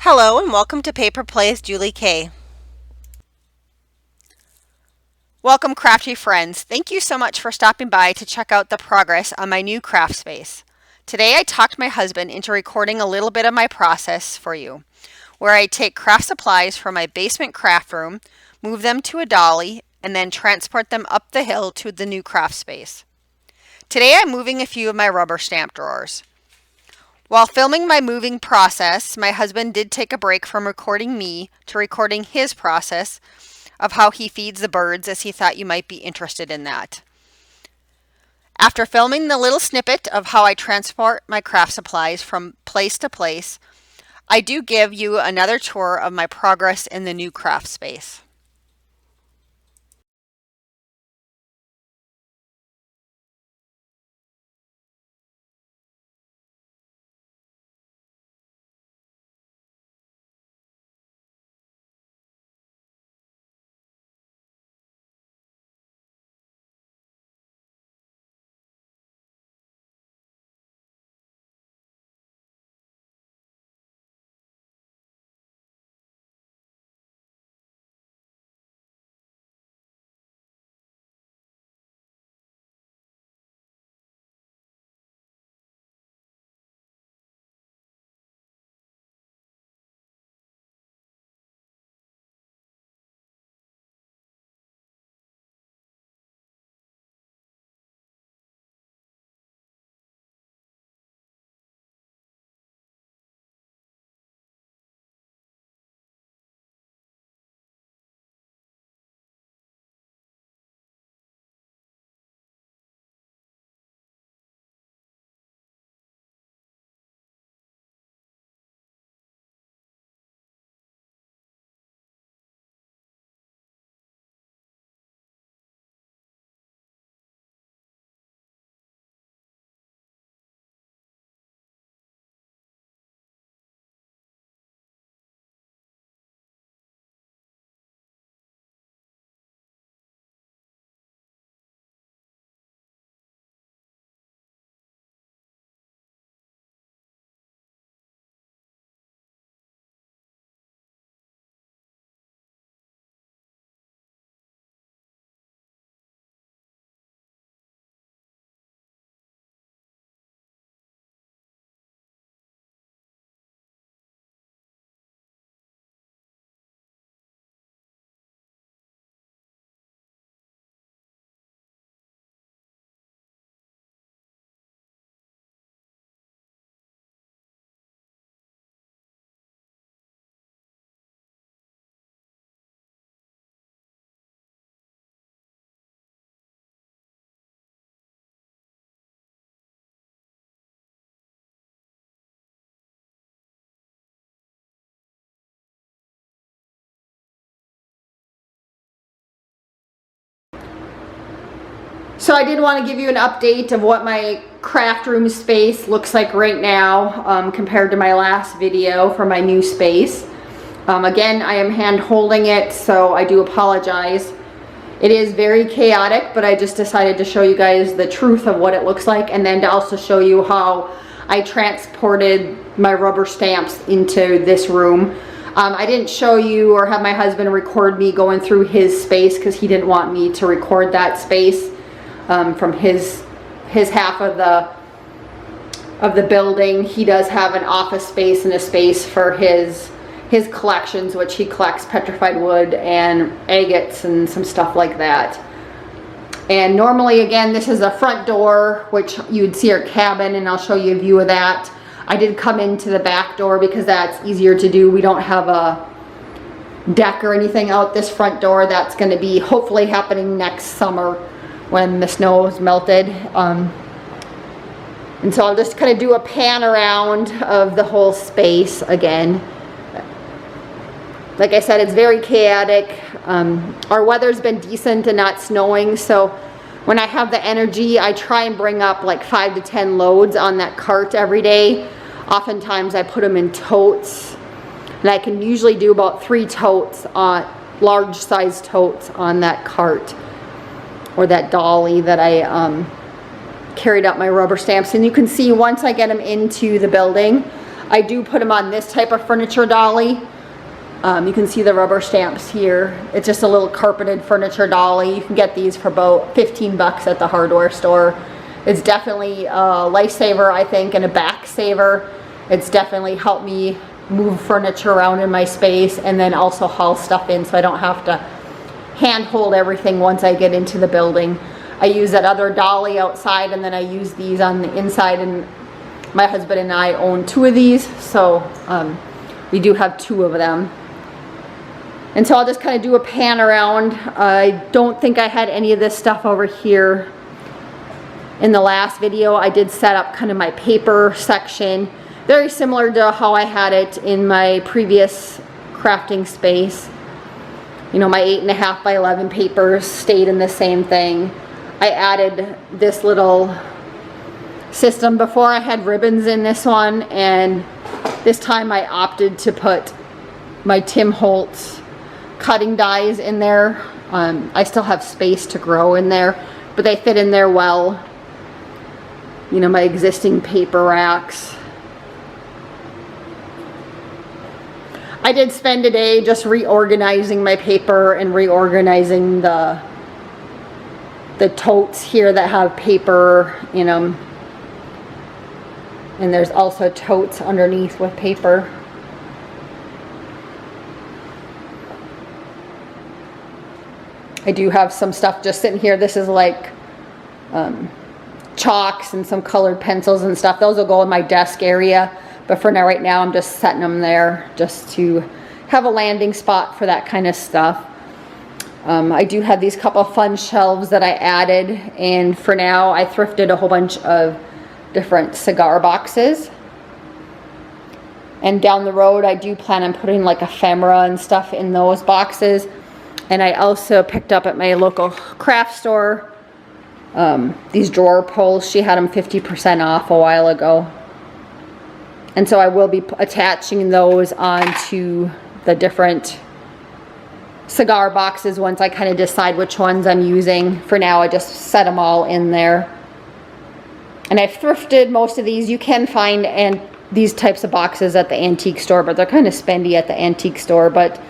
Hello and welcome to Paper Plays Julie K. Welcome crafty friends. Thank you so much for stopping by to check out the progress on my new craft space. Today I talked my husband into recording a little bit of my process for you, where I take craft supplies from my basement craft room, move them to a dolly, and then transport them up the hill to the new craft space. Today I'm moving a few of my rubber stamp drawers. While filming my moving process, my husband did take a break from recording me to recording his process of how he feeds the birds, as he thought you might be interested in that. After filming the little snippet of how I transport my craft supplies from place to place, I do give you another tour of my progress in the new craft space. So I did want to give you an update of what my craft room space looks like right now compared to my last video for my new space. Again, I am hand holding it, so I do apologize. It is very chaotic, but I just decided to show you guys the truth of what it looks like, and then to also show you how I transported my rubber stamps into this room. I didn't show you or have my husband record me going through his space because he didn't want me to record that space. From his half of the building. He does have an office space and a space for his collections, which he collects petrified wood and agates and some stuff like that. And normally, again, this is a front door, which you'd see our cabin, and I'll show you a view of that. I did come into the back door because that's easier to do. We don't have a deck or anything out this front door. That's going to be hopefully happening next summer when the snow is melted. And so I'll just kind of do a pan around of the whole space again. Like I said, it's very chaotic. Our weather's been decent and not snowing, so when I have the energy, I try and bring up like 5 to 10 loads on that cart every day. Oftentimes I put them in totes, and I can usually do about 3 totes, large size totes on that cart or that dolly that I carried up my rubber stamps. And you can see once I get them into the building, I do put them on this type of furniture dolly. You can see the rubber stamps here. It's just a little carpeted furniture dolly. You can get these for about 15 bucks at the hardware store. It's definitely a lifesaver, I think, and a back saver. It's definitely helped me move furniture around in my space and then also haul stuff in so I don't have to hand hold everything once I get into the building. I use that other dolly outside and then I use these on the inside, and my husband and I own 2 of these, so we do have 2 of them. And so I'll just kind of do a pan around. I don't think I had any of this stuff over here in the last video. I did set up kind of my paper section, very similar to how I had it in my previous crafting space. You know, my 8.5 by 11 papers stayed in the same thing. I added this little system. Before I had ribbons in this one, and this time I opted to put my Tim Holtz cutting dies in there. I still have space to grow in there, but they fit in there well. You know, my existing paper racks. I did spend a day just reorganizing my paper and reorganizing the totes here that have paper in them. And there's also totes underneath with paper. I do have some stuff just sitting here. This is like chalks and some colored pencils and stuff. Those will go in my desk area. But for now, right now, I'm just setting them there just to have a landing spot for that kind of stuff. I do have these couple fun shelves that I added. And for now, I thrifted a whole bunch of different cigar boxes. And down the road, I do plan on putting like ephemera and stuff in those boxes. And I also picked up at my local craft store these drawer pulls. She had them 50% off a while ago. And so I will be attaching those onto the different cigar boxes once I kind of decide which ones I'm using. For now, I just set them all in there. And I've thrifted most of these. You can find these types of boxes at the antique store, but they're kind of spendy at the antique store. But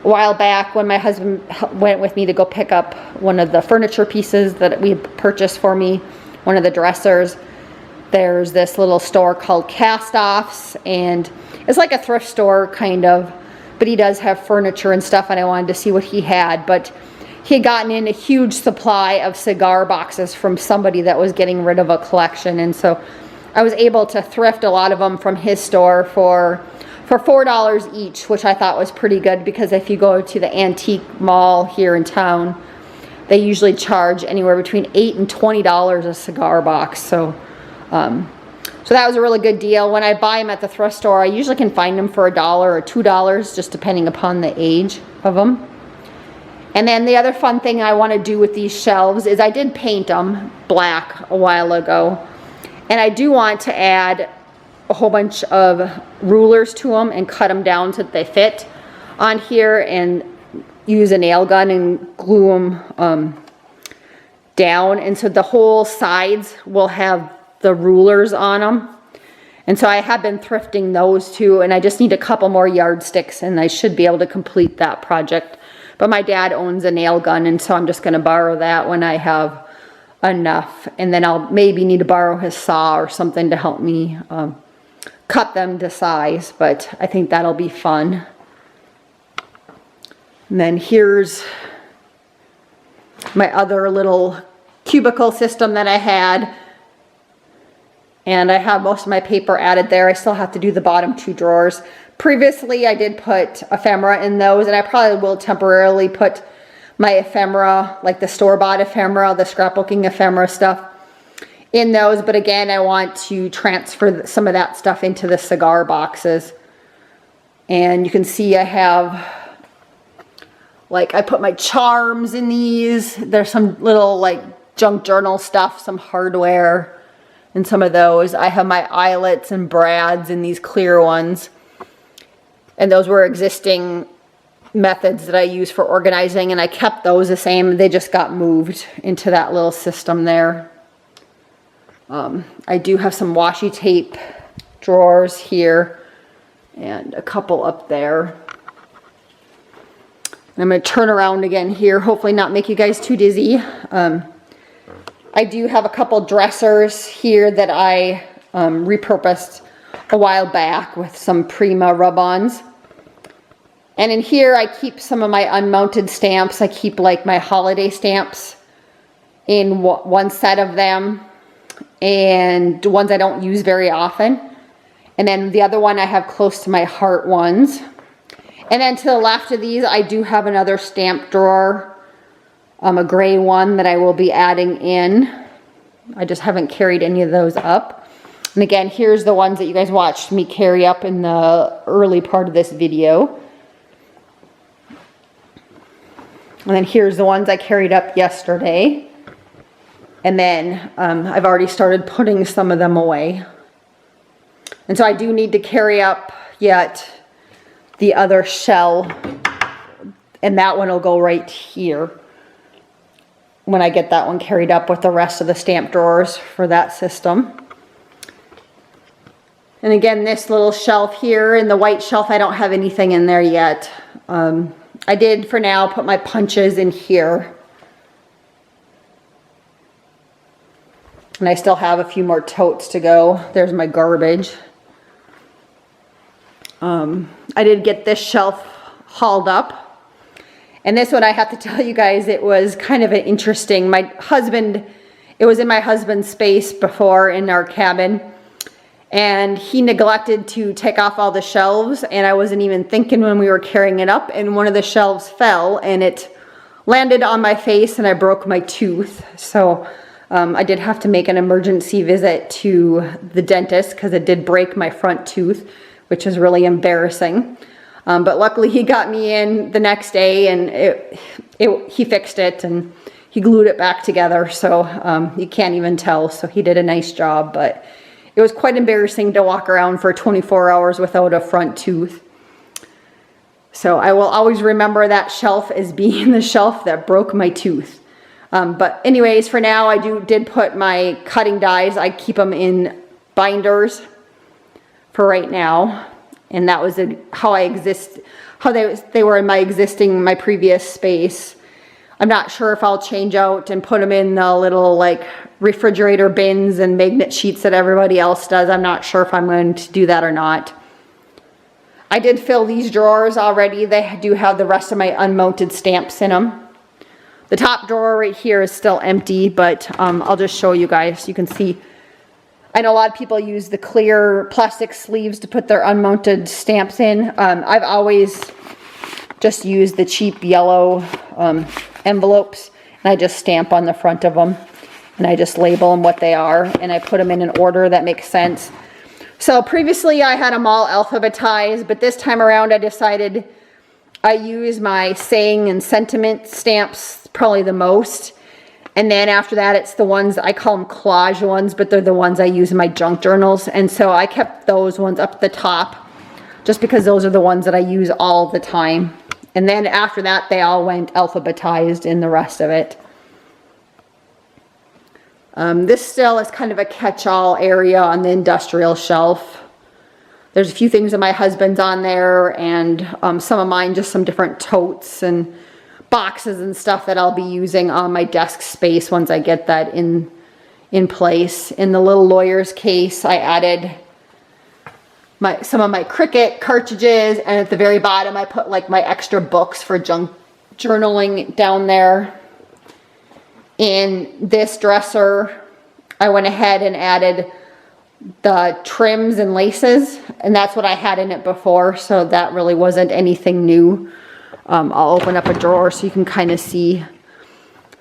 a while back, when my husband went with me to go pick up one of the furniture pieces that we purchased for me, one of the dressers, there's this little store called Cast Offs, and it's like a thrift store kind of, but he does have furniture and stuff, and I wanted to see what he had. But he had gotten in a huge supply of cigar boxes from somebody that was getting rid of a collection, and so I was able to thrift a lot of them from his store for $4 each, which I thought was pretty good, because if you go to the antique mall here in town, they usually charge anywhere between $8 and $20 a cigar box. So that was a really good deal. When I buy them at the thrift store, I usually can find them for $1 or $2, just depending upon the age of them. And then the other fun thing I want to do with these shelves is I did paint them black a while ago, and I do want to add a whole bunch of rulers to them and cut them down so that they fit on here, and use a nail gun and glue them down, and so the whole sides will have the rulers on them. And so I have been thrifting those too, and I just need a couple more yardsticks and I should be able to complete that project. But my dad owns a nail gun, and so I'm just going to borrow that when I have enough, and then I'll maybe need to borrow his saw or something to help me cut them to size, but I think that'll be fun. And then here's my other little cubicle system that I had, and I have most of my paper added there. I still have to do the bottom 2 drawers. Previously, I did put ephemera in those, and I probably will temporarily put my ephemera, like the store-bought ephemera, the scrapbooking ephemera stuff, in those. But again, I want to transfer some of that stuff into the cigar boxes. And you can see I have, like, I put my charms in these. There's some little like junk journal stuff, some hardware, and some of those. I have my eyelets and brads in these clear ones. And those were existing methods that I use for organizing, and I kept those the same. They just got moved into that little system there. I do have some washi tape drawers here. and a couple up there. I'm going to turn around again here, hopefully not make you guys too dizzy. I do have a couple dressers here that I repurposed a while back with some Prima rub-ons. And in here I keep some of my unmounted stamps. I keep like my holiday stamps in one set of them, and ones I don't use very often. And then the other one I have close to my heart ones. And then to the left of these, I do have another stamp drawer, a gray one that I will be adding in. I just haven't carried any of those up. And again, here's the ones that you guys watched me carry up in the early part of this video. And then here's the ones I carried up yesterday. And then I've already started putting some of them away. And so I do need to carry up yet the other shell, and that one will go right here when I get that one carried up with the rest of the stamp drawers for that system. And again, this little shelf here in the white shelf, I don't have anything in there yet. I did for now put my punches in here. And I still have a few more totes to go. There's my garbage. I did get this shelf hauled up. And this one, I have to tell you guys, it was kind of an interesting, it was in my husband's space before in our cabin. And he neglected to take off all the shelves, and I wasn't even thinking when we were carrying it up, and one of the shelves fell and it landed on my face and I broke my tooth. So I did have to make an emergency visit to the dentist because it did break my front tooth, which is really embarrassing. But luckily he got me in the next day, and he fixed it and he glued it back together. So you can't even tell. So he did a nice job, but it was quite embarrassing to walk around for 24 hours without a front tooth. So I will always remember that shelf as being the shelf that broke my tooth. But anyways, for now, I did put my cutting dies. I keep them in binders for right now. And that was how they were in my previous space. I'm not sure if I'll change out and put them in the little like refrigerator bins and magnet sheets that everybody else does. I'm not sure if I'm going to do that or not. I did fill these drawers already. They do have the rest of my unmounted stamps in them. The top drawer right here is still empty, but I'll just show you guys. You can see, I know a lot of people use the clear plastic sleeves to put their unmounted stamps in. I've always just used the cheap yellow envelopes, and I just stamp on the front of them, and I just label them what they are, and I put them in an order that makes sense. So previously I had them all alphabetized, but this time around I decided I use my saying and sentiment stamps probably the most. And then after that, it's the ones, I call them collage ones, but they're the ones I use in my junk journals. And so I kept those ones up at the top just because those are the ones that I use all the time. And then after that, they all went alphabetized in the rest of it. This still is kind of a catch-all area on the industrial shelf. There's a few things that my husband's on there, and some of mine, just some different totes and boxes and stuff that I'll be using on my desk space once I get that in place. In the little lawyer's case, I added some of my Cricut cartridges, and at the very bottom I put like my extra books for junk journaling down there. In this dresser, I went ahead and added the trims and laces, and that's what I had in it before, so that really wasn't anything new. I'll open up a drawer so you can kind of see.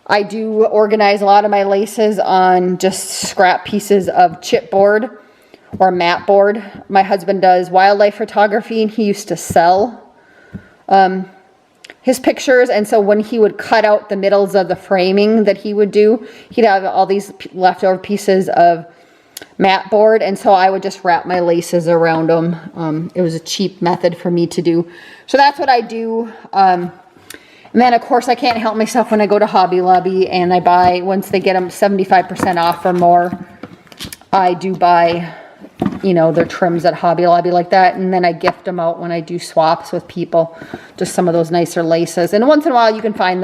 I do organize a lot of my laces on just scrap pieces of chipboard or mat board. My husband does wildlife photography, and he used to sell his pictures, and so when he would cut out the middles of the framing that he would do, he'd have all these leftover pieces of mat board, and so I would just wrap my laces around them. It was a cheap method for me to do, so that's what I do. And then of course I can't help myself when I go to Hobby Lobby and I buy, once they get them 75% off or more, I do buy you know, their trims at Hobby Lobby like that. And then I gift them out when I do swaps with people. Just some of those nicer laces. And once in a while you can find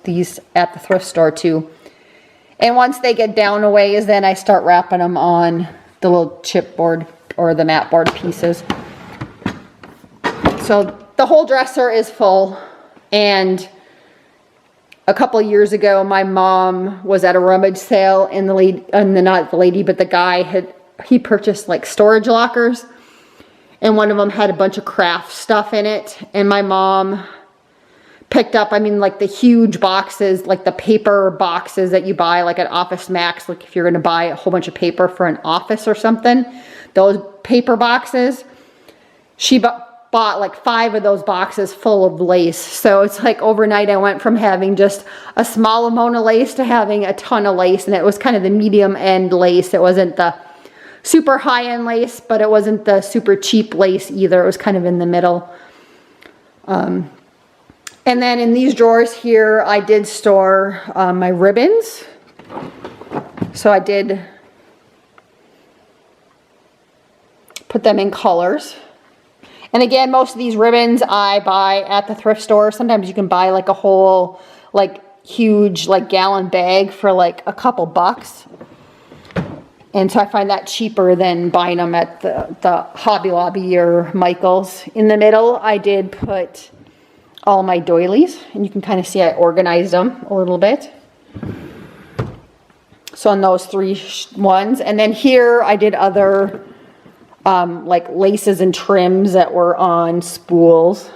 these at the thrift store too. And once they get down a ways, then I start wrapping them on the little chipboard or the mat board pieces. So the whole dresser is full. And a couple of years ago, my mom was at a rummage sale, and the guy he purchased like storage lockers, and one of them had a bunch of craft stuff in it. And my mom picked up, I mean, like the huge boxes, like the paper boxes that you buy like at Office Max, like if you're going to buy a whole bunch of paper for an office or something, those paper boxes. She bought like 5 of those boxes full of lace. So it's like overnight I went from having just a small amount of lace to having a ton of lace. And it was kind of the medium end lace. It wasn't the super high end lace, but it wasn't the super cheap lace either. It was kind of in the middle. And then in these drawers here, I did store my ribbons. So I did put them in colors. And again, most of these ribbons I buy at the thrift store. Sometimes you can buy like a whole, like huge, like gallon bag for like a couple bucks. And so I find that cheaper than buying them at the Hobby Lobby or Michael's. In the middle, I did put all my doilies. And you can kind of see I organized them a little bit. So on those 3 ones. And then here I did other like laces and trims that were on spools.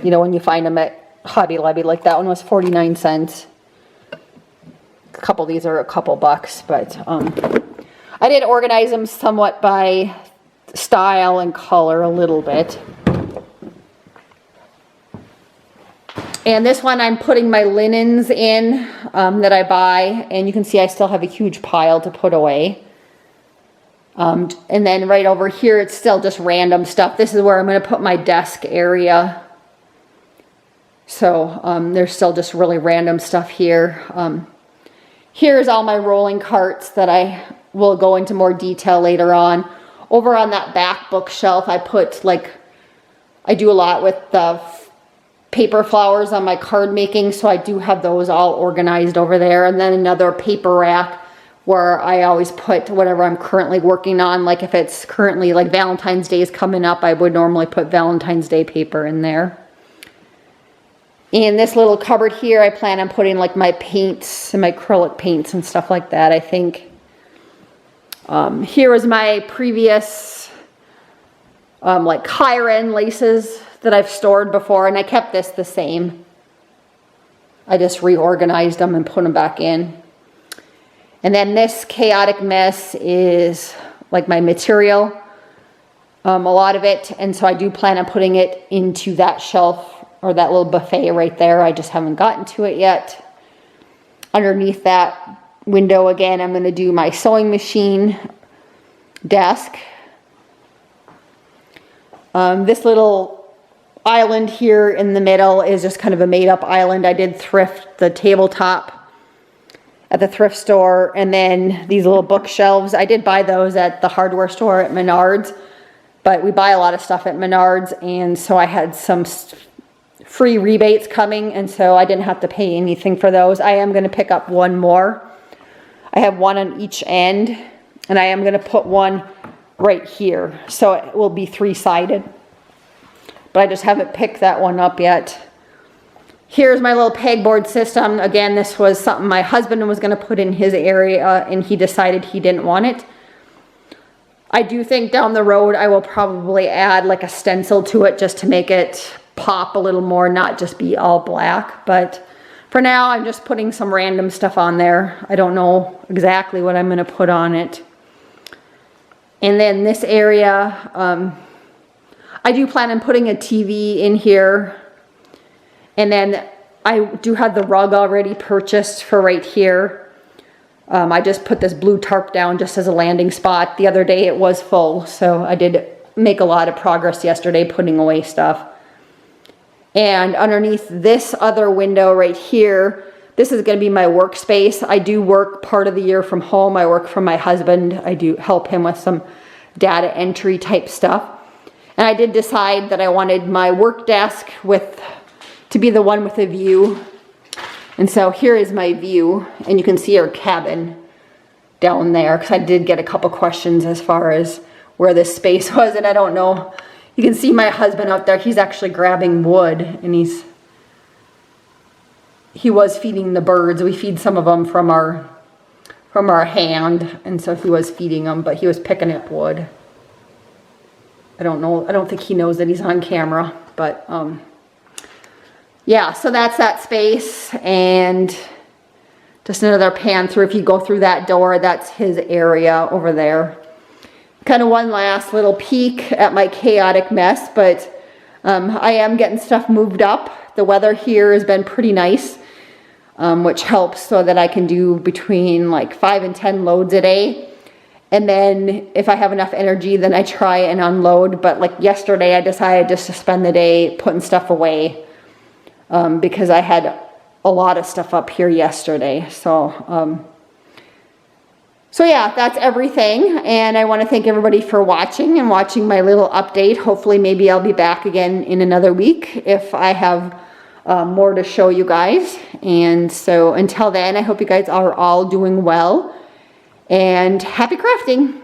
You know, when you find them at Hobby Lobby, like that one was 49 cents. A couple of these are a couple bucks, but I did organize them somewhat by style and color a little bit. And this one I'm putting my linens in that I buy, and you can see I still have a huge pile to put away. And then right over here, it's still just random stuff. This is where I'm going to put my desk area. So there's still just really random stuff here. Here's all my rolling carts that I will go into more detail later on. Over on that back bookshelf, I put like, I do a lot with the paper flowers on my card making. So I do have those all organized over there. And then another paper rack where I always put whatever I'm currently working on. Like if it's currently like Valentine's Day is coming up, I would normally put Valentine's Day paper in there. In this little cupboard here, I plan on putting like my paints and my acrylic paints and stuff like that, I think. Here is my previous like higher end laces that I've stored before, and I kept this the same. I just reorganized them and put them back in. And then this chaotic mess is like my material, a lot of it. And so I do plan on putting it into that shelf or that little buffet right there. I just haven't gotten to it yet. Underneath that window again, I'm going to do my sewing machine desk. This little island here in the middle is just kind of a made up island. I did thrift the tabletop at the thrift store, and then these little bookshelves. I did buy those at the hardware store at Menards, but we buy a lot of stuff at Menards, and so I had some free rebates coming, and so I didn't have to pay anything for those. I am going to pick up one more. I have one on each end, and I am going to put one right here, so it will be 3-sided, but I just haven't picked that one up yet. Here's my little pegboard system. Again, this was something my husband was going to put in his area, and he decided he didn't want it. I do think down the road I will probably add like a stencil to it just to make it pop a little more, not just be all black. But for now, I'm just putting some random stuff on there. I don't know exactly what I'm going to put on it. And then this area, I do plan on putting a TV in here. And then I do have the rug already purchased for right here. I just put this blue tarp down just as a landing spot. The other day it was full, so I did make a lot of progress yesterday putting away stuff. And underneath this other window right here, this is going to be my workspace. I do work part of the year from home. I work for my husband. I do help him with some data entry type stuff. And I did decide that I wanted my work desk to be the one with a view. And so here is my view, and you can see our cabin down there, because I did get a couple questions as far as where this space was, and I don't know. You can see my husband out there. He's actually grabbing wood, and he was feeding the birds. We feed some of them from our hand, and so he was feeding them, but he was picking up wood. I don't know. I don't think he knows that he's on camera, but yeah, so that's that space. And just another pan through. If you go through that door, that's his area over there. Kind of one last little peek at my chaotic mess, but I am getting stuff moved up. The weather here has been pretty nice, which helps so that I can do between like 5 and 10 loads a day. And then if I have enough energy, then I try and unload. But like yesterday, I decided just to spend the day putting stuff away because I had a lot of stuff up here yesterday. So yeah, that's everything. And I want to thank everybody for watching and watching my little update. Hopefully, maybe I'll be back again in another week if I have more to show you guys. And so until then, I hope you guys are all doing well and happy crafting.